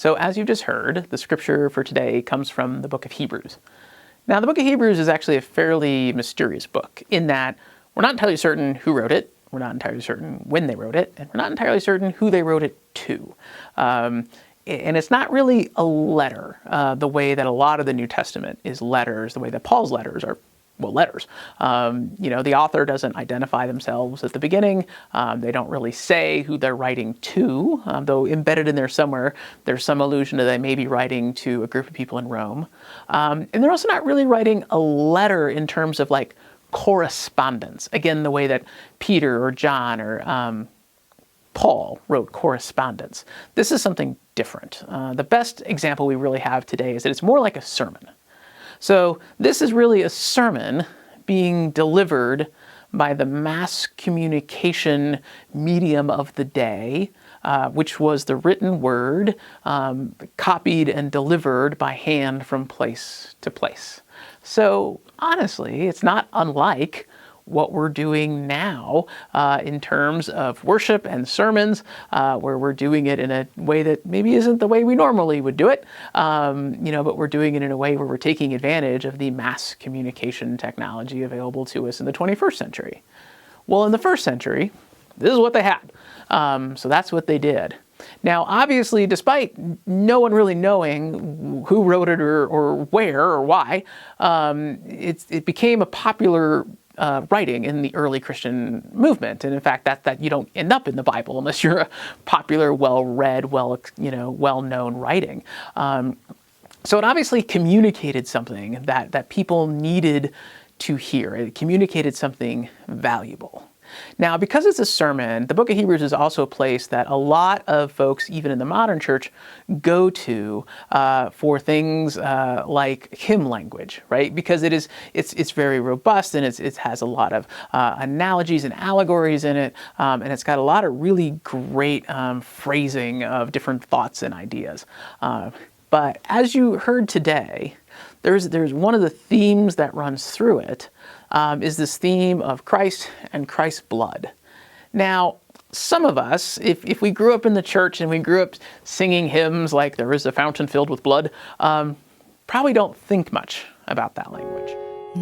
So as you just heard, the scripture for today comes from the book of Hebrews. Now, the book of Hebrews is actually a fairly mysterious book in that we're not entirely certain who wrote it, we're not entirely certain when they wrote it, and we're not entirely certain who they wrote it to. And it's not really a letter, the way that a lot of the New Testament is letters, the way that Paul's letters are, well, letters. The author doesn't identify themselves at the beginning. They don't really say who they're writing to, though embedded in there somewhere, there's some allusion to they may be writing to a group of people in Rome. And they're also not really writing a letter in terms of like correspondence. Again, the way that Peter or John or Paul wrote correspondence. This is something different. The best example we really have today is that it's more like a sermon. So this is really a sermon being delivered by the mass communication medium of the day, which was the written word, copied and delivered by hand from place to place. So honestly, it's not unlike what we're doing now in terms of worship and sermons, where we're doing it in a way that maybe isn't the way we normally would do it, but we're doing it in a way where we're taking advantage of the mass communication technology available to us in the 21st century. Well, in the first century, this is what they had. So that's what they did. Now, obviously, despite no one really knowing who wrote it or where or why, it became a popular writing in the early Christian movement. And in fact, that you don't end up in the Bible unless you're a popular, well-read, well-known writing. So it obviously communicated something that people needed to hear. It communicated something valuable. Now, because it's a sermon, the book of Hebrews is also a place that a lot of folks, even in the modern church, go to for things like hymn language, right? Because it's very robust and it has a lot of analogies and allegories in it, and it's got a lot of really great phrasing of different thoughts and ideas. But as you heard today, there's one of the themes that runs through it. Is this theme of Christ and Christ's blood. Now, some of us, if we grew up in the church and we grew up singing hymns like "There is a fountain filled with blood," probably don't think much about that language.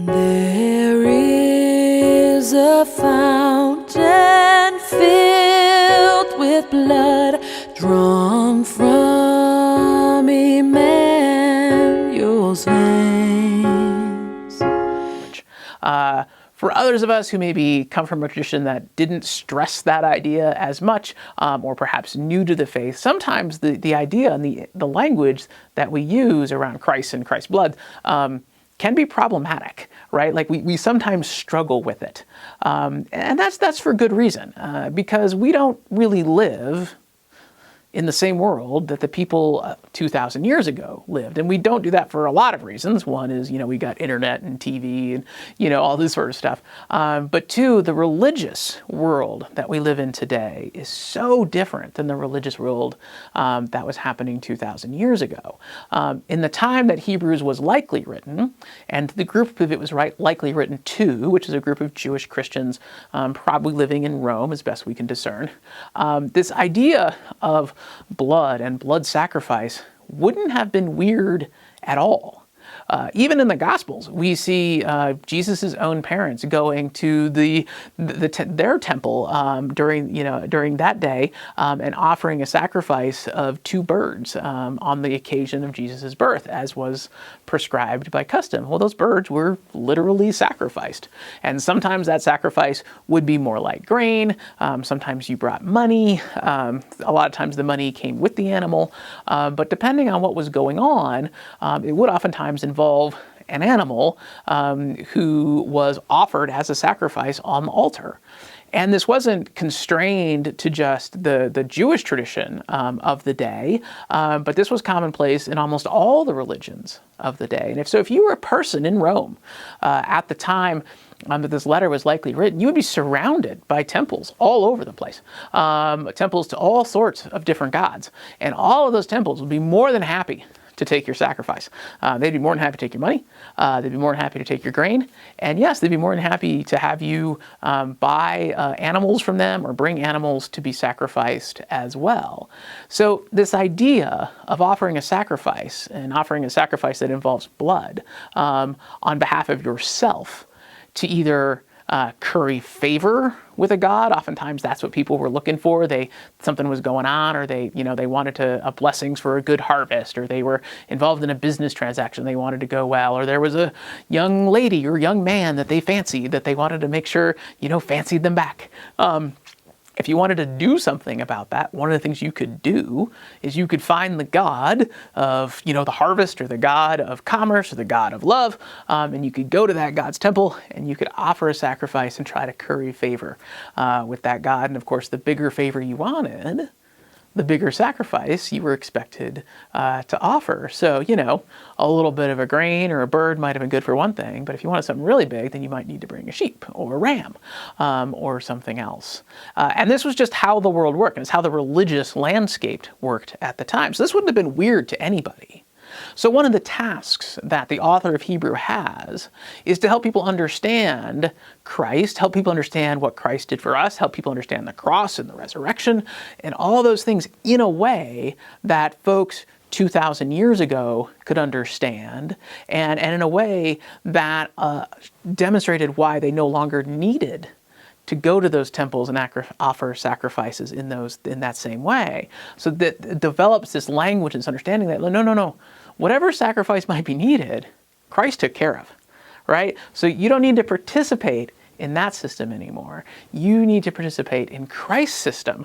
There is a fountain filled with blood drawn from Emmanuel's veins. For others of us who maybe come from a tradition that didn't stress that idea as much, or perhaps new to the faith, sometimes the idea and the language that we use around Christ and Christ's blood can be problematic, right? Like we sometimes struggle with it. And that's for good reason, because we don't really live in the same world that the people 2,000 years ago lived. And we don't do that for a lot of reasons. One is, we got internet and TV and, all this sort of stuff. But two, the religious world that we live in today is so different than the religious world that was happening 2,000 years ago. In the time that Hebrews was likely written, and the group of it was likely written to, which is a group of Jewish Christians probably living in Rome, as best we can discern, this idea of blood and blood sacrifice wouldn't have been weird at all. Even in the Gospels, we see Jesus' own parents going to their temple during that day and offering a sacrifice of 2 birds on the occasion of Jesus' birth, as was prescribed by custom. Well, those birds were literally sacrificed, and sometimes that sacrifice would be more like grain. Sometimes you brought money. A lot of times the money came with the animal, but depending on what was going on, it would oftentimes involve an animal who was offered as a sacrifice on the altar. And this wasn't constrained to just the Jewish tradition of the day, but this was commonplace in almost all the religions of the day. And if you were a person in Rome at the time that this letter was likely written, you would be surrounded by temples all over the place, temples to all sorts of different gods. And all of those temples would be more than happy to take your sacrifice. They'd be more than happy to take your money. They'd be more than happy to take your grain. And yes, they'd be more than happy to have you buy animals from them or bring animals to be sacrificed as well. So this idea of offering a sacrifice and offering a sacrifice that involves blood on behalf of yourself to either curry favor with a god. Oftentimes that's what people were looking for. Something was going on, or they wanted blessings for a good harvest, or they were involved in a business transaction they wanted to go well, or there was a young lady or young man that they fancied that they wanted to make sure, fancied them back. If you wanted to do something about that, one of the things you could do is you could find the god of, the harvest, or the god of commerce, or the god of love, and you could go to that god's temple and you could offer a sacrifice and try to curry favor with that god. And of course, the bigger favor you wanted, the bigger sacrifice you were expected to offer. So, a little bit of a grain or a bird might have been good for one thing, but if you wanted something really big, then you might need to bring a sheep or a ram or something else. And this was just how the world worked, and it's how the religious landscape worked at the time. So this wouldn't have been weird to anybody. So one of the tasks that the author of Hebrew has is to help people understand Christ, help people understand what Christ did for us, help people understand the cross and the resurrection, and all those things in a way that folks 2,000 years ago could understand, and in a way that demonstrated why they no longer needed to go to those temples and offer sacrifices in that same way. So that it develops this language, this understanding that no. Whatever sacrifice might be needed, Christ took care of, right? So you don't need to participate in that system anymore. You need to participate in Christ's system,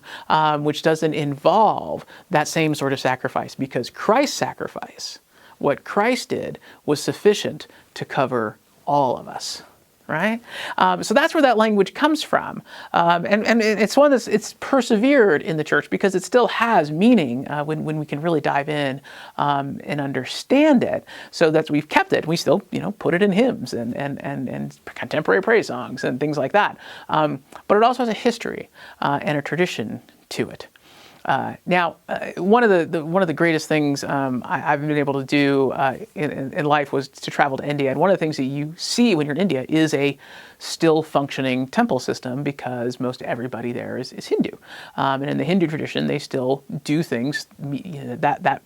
which doesn't involve that same sort of sacrifice, because Christ's sacrifice, what Christ did, was sufficient to cover all of us. Right? So that's where that language comes from. And it's one it's persevered in the church because it still has meaning when we can really dive in and understand it. So that we've kept it. We still, put it in hymns and contemporary praise songs and things like that. But it also has a history and a tradition to it. Now, one of the greatest things I've been able to do in life was to travel to India. And one of the things that you see when you're in India is a still functioning temple system, because most everybody there is Hindu. And in the Hindu tradition, they still do things, that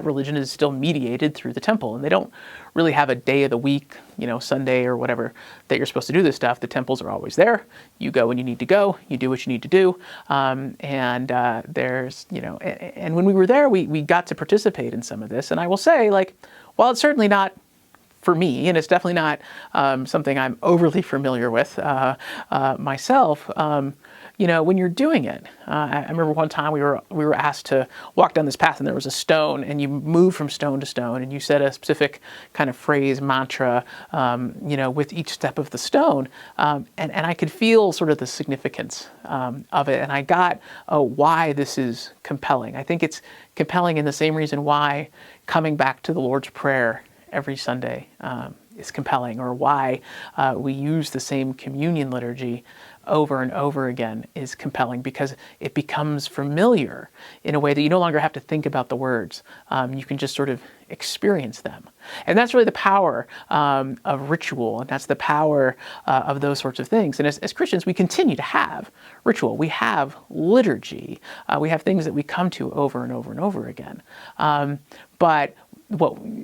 religion is still mediated through the temple. And they don't really have a day of the week, Sunday or whatever, that you're supposed to do this stuff. The temples are always there. You go when you need to go. You do what you need to do. There's, and when we were there, we got to participate in some of this. And I will say, while it's certainly not for me, and it's definitely not something I'm overly familiar with myself, when you're doing it. I remember one time we were asked to walk down this path, and there was a stone, and you move from stone to stone, and you said a specific kind of phrase, mantra, with each step of the stone, and I could feel sort of the significance of it, and I got why this is compelling. I think it's compelling in the same reason why coming back to the Lord's Prayer every Sunday is compelling, or why we use the same communion liturgy over and over again is compelling, because it becomes familiar in a way that you no longer have to think about the words. You can just sort of experience them. And that's really the power of ritual, and that's the power of those sorts of things. And as Christians, we continue to have ritual. We have liturgy. We have things that we come to over and over and over again. But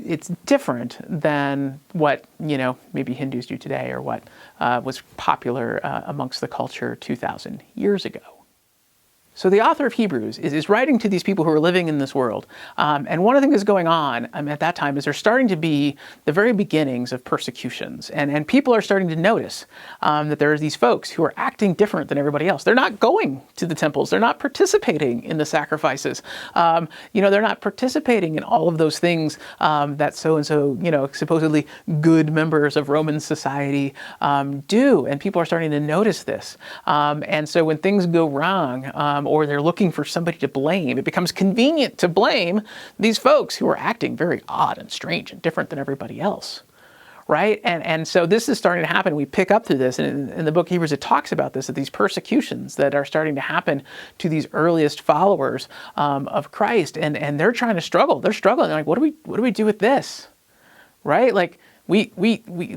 it's different than what, maybe Hindus do today, or what was popular amongst the culture 2,000 years ago. So the author of Hebrews is writing to these people who are living in this world. And one of the things that's going on at that time is there's starting to be the very beginnings of persecutions. And people are starting to notice that there are these folks who are acting different than everybody else. They're not going to the temples. They're not participating in the sacrifices. They're not participating in all of those things that so-and-so, supposedly good members of Roman society do. And people are starting to notice this. And so when things go wrong, or they're looking for somebody to blame, it becomes convenient to blame these folks who are acting very odd and strange and different than everybody else, right? And so this is starting to happen. We pick up through this, and in the book of Hebrews, it talks about this, that these persecutions that are starting to happen to these earliest followers of Christ, and they're trying to struggle. They're struggling. They're like, what do we do with this, right? Like we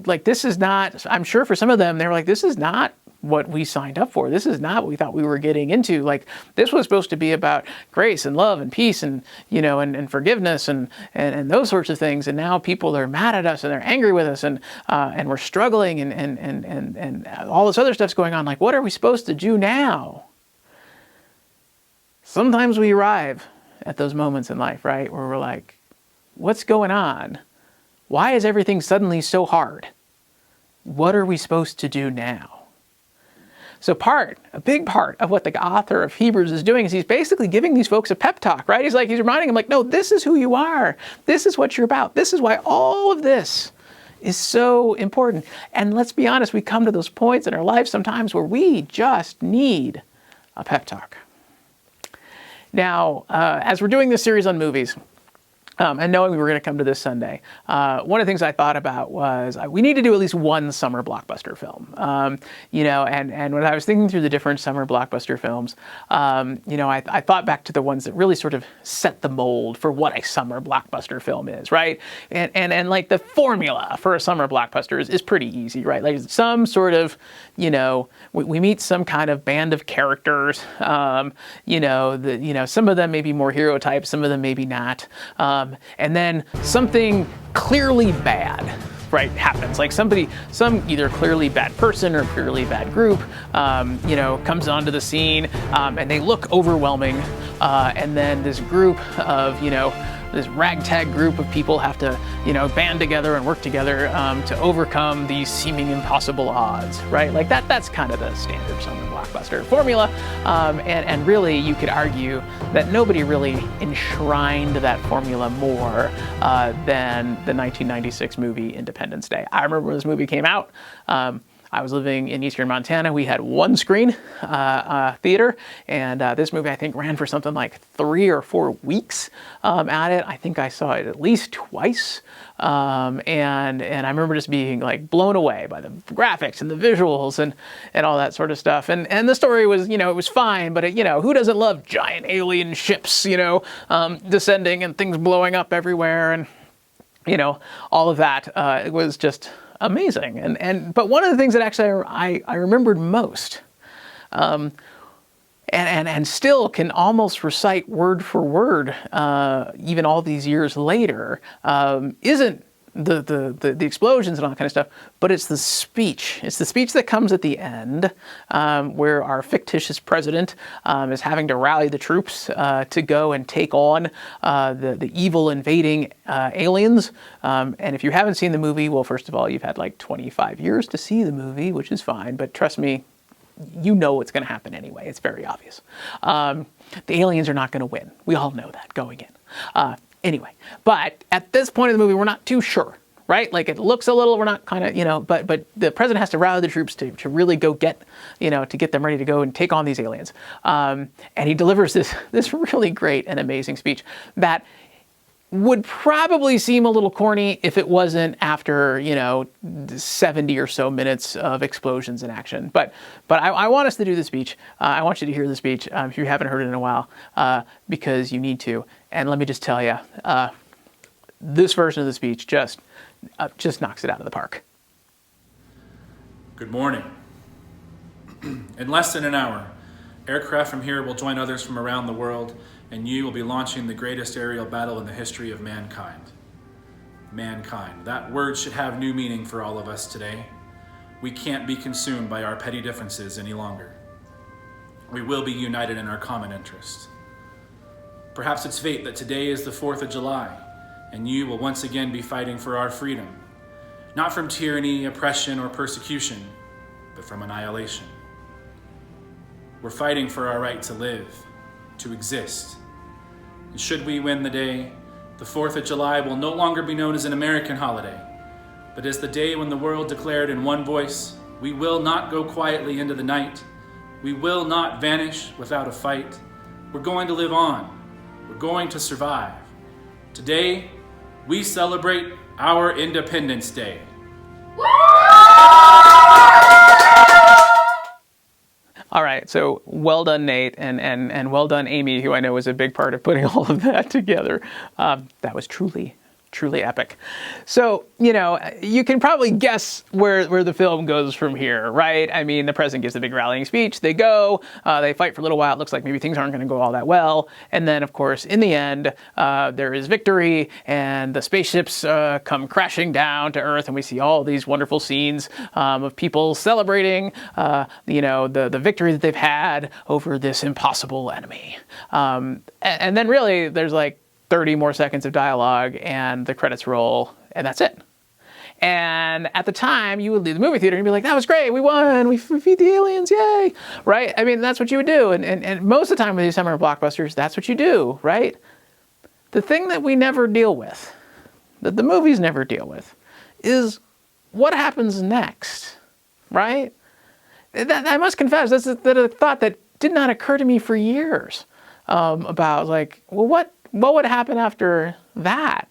like, this is not. I'm sure for some of them, they're like, this is not what we signed up for. This is not what we thought we were getting into. Like, this was supposed to be about grace and love and peace and, and forgiveness and those sorts of things. And now people are mad at us and they're angry with us and we're struggling and all this other stuff's going on. Like, what are we supposed to do now? Sometimes we arrive at those moments in life, right? Where we're like, what's going on? Why is everything suddenly so hard? What are we supposed to do now? So a big part of what the author of Hebrews is doing is he's basically giving these folks a pep talk, right? He's reminding them, like, no, this is who you are. This is what you're about. This is why all of this is so important. And let's be honest, we come to those points in our life sometimes where we just need a pep talk. Now, as we're doing this series on movies, and knowing we were going to come to this Sunday, one of the things I thought about was we need to do at least one summer blockbuster film. And when I was thinking through the different summer blockbuster films, I thought back to the ones that really sort of set the mold for what a summer blockbuster film is, right? And like the formula for a summer blockbuster is pretty easy, right? Like some sort of, we meet some kind of band of characters, some of them may be more hero types, some of them maybe not. And then something clearly bad, right, happens. Like some either clearly bad person or clearly bad group, comes onto the scene, and they look overwhelming. And then this group of, this ragtag group of people have to, band together and work together to overcome these seeming impossible odds, right? Like that's kind of the standard summer blockbuster formula. And really, you could argue that nobody really enshrined that formula more than the 1996 movie Independence Day. I remember when this movie came out. I was living in eastern Montana. We had one screen theater, and this movie I think ran for something like 3 or 4 weeks at it. I think I saw it at least twice, and I remember just being like blown away by the graphics and the visuals and all that sort of stuff. And the story was, it was fine, but who doesn't love giant alien ships, descending and things blowing up everywhere, and all of that. It was just amazing. But one of the things that actually I remembered most, and still can almost recite word for word, even all these years later, isn't the explosions and all that kind of stuff, but it's the speech. It's the speech that comes at the end, where our fictitious president is having to rally the troops to go and take on the evil invading aliens. And if you haven't seen the movie, well, first of all, you've had like 25 years to see the movie, which is fine, but trust me, you know what's going to happen anyway. It's very obvious. The aliens are not going to win. We all know that going in. Anyway, but at this point in the movie, we're not too sure, right? Like it looks a little, we're not kind of, but the president has to rally the troops to really go get, to get them ready to go and take on these aliens. And he delivers this really great and amazing speech that would probably seem a little corny if it wasn't after, 70 or so minutes of explosions and action. But I want us to do the speech. I want you to hear the speech if you haven't heard it in a while, because you need to. And let me just tell you, this version of the speech just knocks it out of the park. Good morning. In less than an hour, aircraft from here will join others from around the world, and you will be launching the greatest aerial battle in the history of mankind. Mankind. That word should have new meaning for all of us today. We can't be consumed by our petty differences any longer. We will be united in our common interest. Perhaps it's fate that today is the 4th of July, and you will once again be fighting for our freedom, not from tyranny, oppression, or persecution, but from annihilation. We're fighting for our right to live, to exist. And should we win the day, the 4th of July will no longer be known as an American holiday, but as the day when the world declared in one voice, we will not go quietly into the night. We will not vanish without a fight. We're going to live on. We're going to survive. Today, we celebrate our Independence Day. All right, so well done, Nate, and well done, Amy, who I know was a big part of putting all of that together. That was truly epic. So, you can probably guess where the film goes from here, right? I mean, the president gives the big rallying speech. They go, they fight for a little while. It looks like maybe things aren't going to go all that well. And then, of course, in the end, there is victory, and the spaceships come crashing down to Earth, and we see all these wonderful scenes of people celebrating, the victory that they've had over this impossible enemy. And then really, there's like 30 more seconds of dialogue and the credits roll, and that's it. And at the time, you would leave the movie theater and be like, that was great, we won, we beat the aliens, yay, right? I mean, that's what you would do. And most of the time with these summer blockbusters, that's what you do, right? The thing that we never deal with, that the movies never deal with, is what happens next, right? I must confess, that's a thought that did not occur to me for years, about like, well, what would happen after that,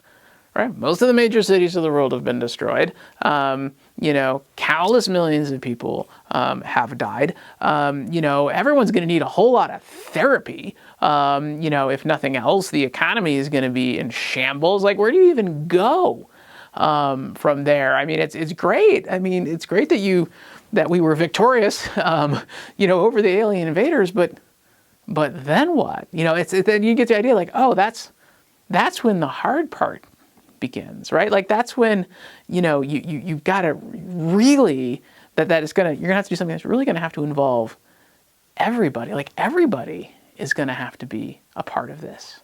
right? Most of the major cities of the world have been destroyed. Countless millions of people have died. Everyone's going to need a whole lot of therapy. If nothing else, the economy is going to be in shambles. Like, where do you even go from there? I mean, it's great. I mean, it's great that we were victorious, over the alien invaders, but then what? Then you get the idea, like, oh, that's when the hard part begins, right? Like, that's when, you've got to really, you're going to have to do something that's really going to have to involve everybody. Like, everybody is going to have to be a part of this.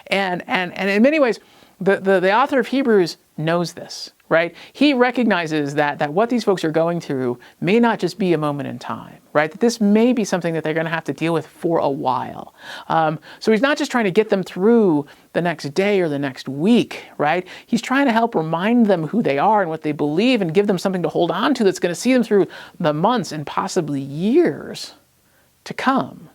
And in many ways, the author of Hebrews knows this, right? He recognizes that what these folks are going through may not just be a moment in time, right? That this may be something that they're going to have to deal with for a while. So he's not just trying to get them through the next day or the next week, right? He's trying to help remind them who they are and what they believe and give them something to hold on to that's going to see them through the months and possibly years to come,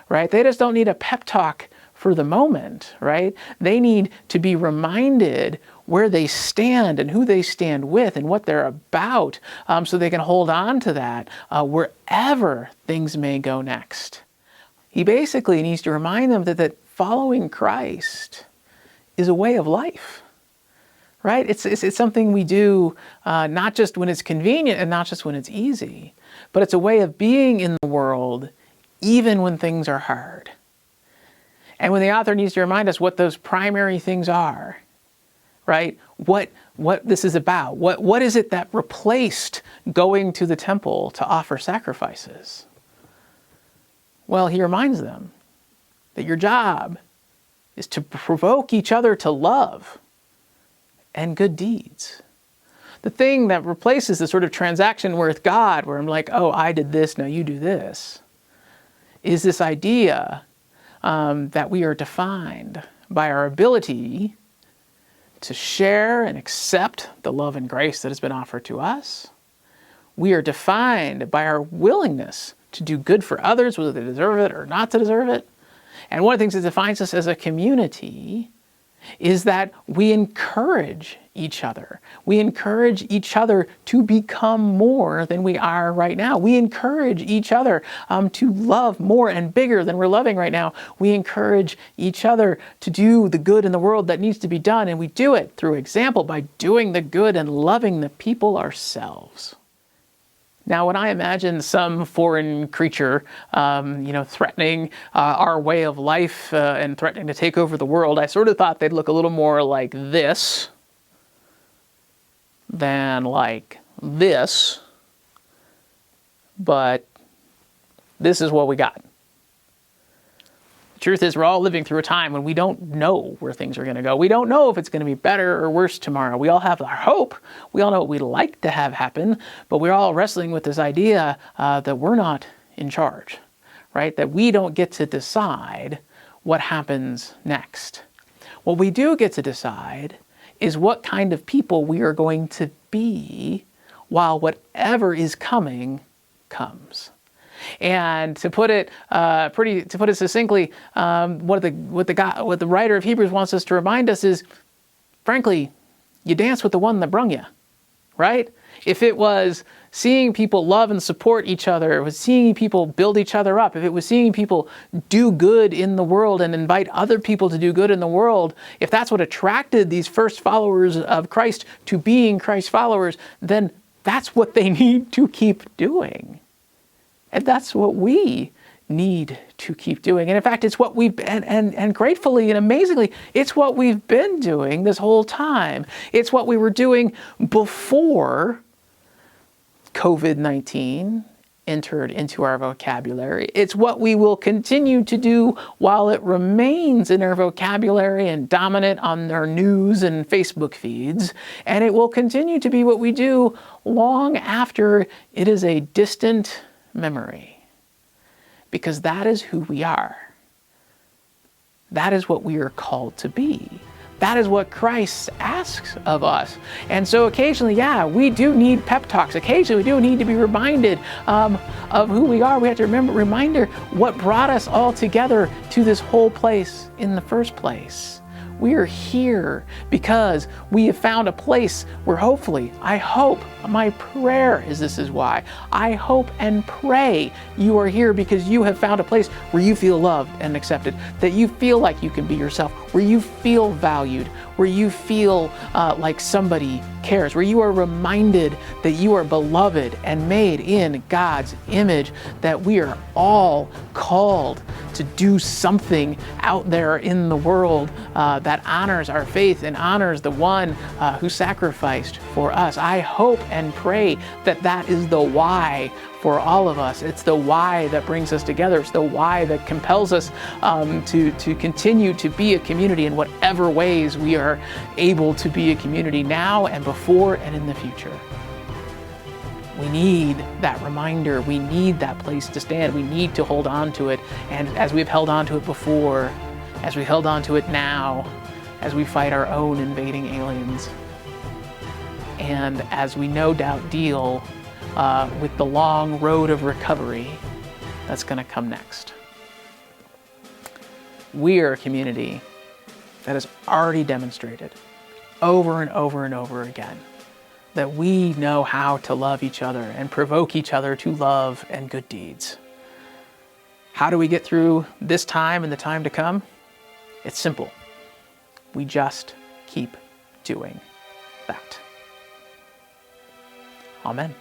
right? They just don't need a pep talk for the moment, right? They need to be reminded where they stand and who they stand with and what they're about, so they can hold on to that wherever things may go next. He basically needs to remind them that following Christ is a way of life, right? It's something we do not just when it's convenient and not just when it's easy, but it's a way of being in the world even when things are hard. And when the author needs to remind us what those primary things are, right? What this is about. What is it that replaced going to the temple to offer sacrifices? Well, he reminds them that your job is to provoke each other to love and good deeds. The thing that replaces the sort of transaction with God, where I'm like, oh, I did this, now you do this, is this idea that we are defined by our ability to share and accept the love and grace that has been offered to us. We are defined by our willingness to do good for others, whether they deserve it or not to deserve it. And one of the things that defines us as a community is that we encourage each other. We encourage each other to become more than we are right now. We encourage each other to love more and bigger than we're loving right now. We encourage each other to do the good in the world that needs to be done, and we do it through example by doing the good and loving the people ourselves. Now, when I imagine some foreign creature, threatening our way of life and threatening to take over the world, I sort of thought they'd look a little more like this than like this. But this is what we got. The truth is, we're all living through a time when we don't know where things are going to go. We don't know if it's going to be better or worse tomorrow. We all have our hope. We all know what we'd like to have happen, but we're all wrestling with this idea that we're not in charge, right? That we don't get to decide what happens next. What we do get to decide is what kind of people we are going to be while whatever is coming comes. And to put it succinctly, what the writer of Hebrews wants us to remind us is, frankly, you dance with the one that brung you, right? if it was seeing people love and support each other, it was seeing people build each other up, if it was seeing people do good in the world and invite other people to do good in the world, if that's what attracted these first followers of Christ to being Christ followers, then that's what they need to keep doing. And that's what we need to keep doing. And in fact, it's what we've and gratefully and amazingly, it's what we've been doing this whole time. It's what we were doing before COVID-19 entered into our vocabulary. It's what we will continue to do while it remains in our vocabulary and dominant on our news and Facebook feeds. And it will continue to be what we do long after it is a distant memory. Because that is who we are. That is what we are called to be. That is what Christ asks of us. And so occasionally, yeah, we do need pep talks. Occasionally, we do need to be reminded of who we are. We have to reminder what brought us all together to this whole place in the first place. We are here because we have found a place where hopefully, I hope, my prayer is this is why. I hope and pray you are here because you have found a place where you feel loved and accepted, that you feel like you can be yourself, where you feel valued, where you feel like somebody cares, where you are reminded that you are beloved and made in God's image, that we are all called to do something out there in the world that honors our faith and honors the one who sacrificed for us. I hope and pray that that is the why for all of us. It's the why that brings us together. It's the why that compels us to continue to be a community in whatever ways we are able to be a community now and before and in the future. We need that reminder. We need that place to stand. We need to hold on to it. And as we've held on to it before, as we held on to it now, as we fight our own invading aliens, and as we no doubt deal with the long road of recovery that's going to come next. We are a community that has already demonstrated over and over and over again that we know how to love each other and provoke each other to love and good deeds. How do we get through this time and the time to come? It's simple. We just keep doing that. Amen.